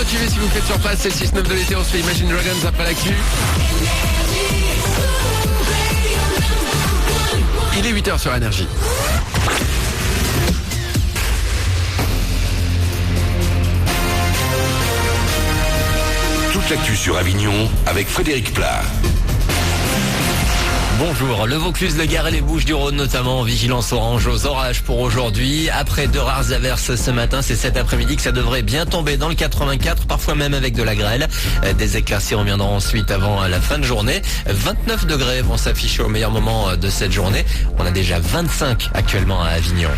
motivé si vous faites sur place, c'est le 6-9 de l'été, on se fait Imagine Dragons après l'actu. Il est 8h sur Énergie. Toute l'actu sur Avignon avec Frédéric Plat. Bonjour, le Vaucluse, le Gard et les Bouches-du-Rhône notamment en vigilance orange aux orages pour aujourd'hui. Après de rares averses ce matin, c'est cet après-midi que ça devrait bien tomber dans le 84, parfois même avec de la grêle. Des éclaircies reviendront ensuite avant la fin de journée. 29 degrés vont s'afficher au meilleur moment de cette journée. On a déjà 25 actuellement à Avignon.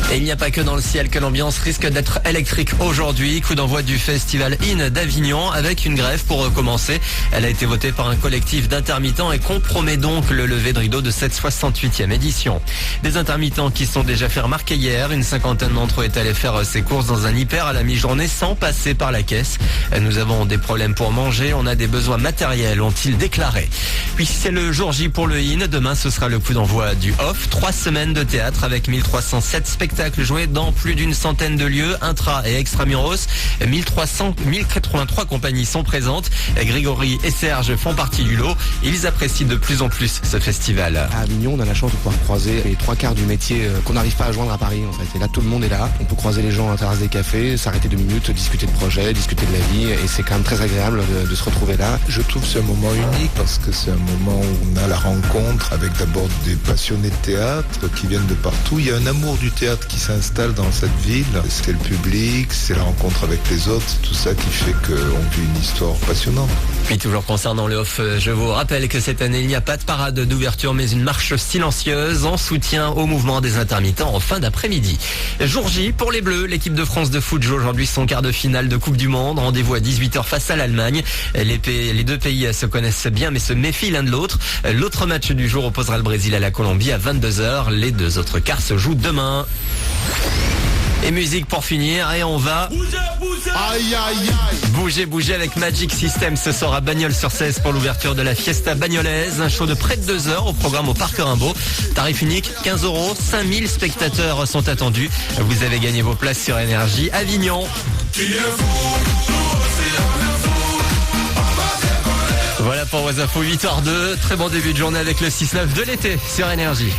Et il n'y a pas que dans le ciel que l'ambiance risque d'être électrique aujourd'hui. Coup d'envoi du festival IN d'Avignon avec une grève pour recommencer. Elle a été votée par un collectif d'intermittents et compromet donc le lever de rideau de cette 68e édition. Des intermittents qui sont déjà fait remarquer hier. Une cinquantaine d'entre eux est allé faire ses courses dans un hyper à la mi-journée sans passer par la caisse. Nous avons des problèmes pour manger, on a des besoins matériels, ont-ils déclaré. Puis c'est le jour J pour le IN. Demain, ce sera le coup d'envoi du OFF. 3 semaines de théâtre avec 1307 spectacles joués dans plus d'une centaine de lieux, intra et extramuros. 1083 compagnies sont présentes. Grégory et Serge font partie du lot. Ils apprécient de plus en plus ce festival. À Avignon, on a la chance de pouvoir croiser les 3/4 du métier qu'on n'arrive pas à joindre à Paris en fait. Et là, tout le monde est là. On peut croiser les gens à la terrasse des cafés, s'arrêter 2 minutes, discuter de projets, discuter de la vie. Et c'est quand même très agréable de se retrouver là. Je trouve que c'est un moment unique parce que c'est un moment où on a la rencontre avec d'abord des passionnés de théâtre qui viennent de partout. Il y a un amour du théâtre qui s'installe dans cette ville. C'est le public, c'est la rencontre avec les autres, c'est tout ça qui fait qu'on vit une histoire passionnante. Puis toujours concernant le off, je vous rappelle que cette année il n'y a pas de parade d'ouverture mais une marche silencieuse en soutien au mouvement des intermittents en fin d'après-midi. Jour J pour les Bleus, l'équipe de France de foot joue aujourd'hui son quart de finale de Coupe du Monde. Rendez-vous à 18h face à l'Allemagne. Les deux pays se connaissent bien mais se méfient l'un de l'autre. L'autre match du jour opposera le Brésil à la Colombie à 22h. Les 2 autres quarts se jouent demain. Et musique pour finir, et on va bouger avec Magic System ce soir à Bagnols-sur-Cèze pour l'ouverture de la Fiesta Bagnolaise. Un show de près de 2 heures au programme au Parc Rimbaud. Tarif unique, 15 €, 5000 spectateurs sont attendus. Vous avez gagné vos places sur Énergie Avignon. Voilà pour vos infos 8h02. Très bon début de journée avec le 6-9 de l'été sur Énergie.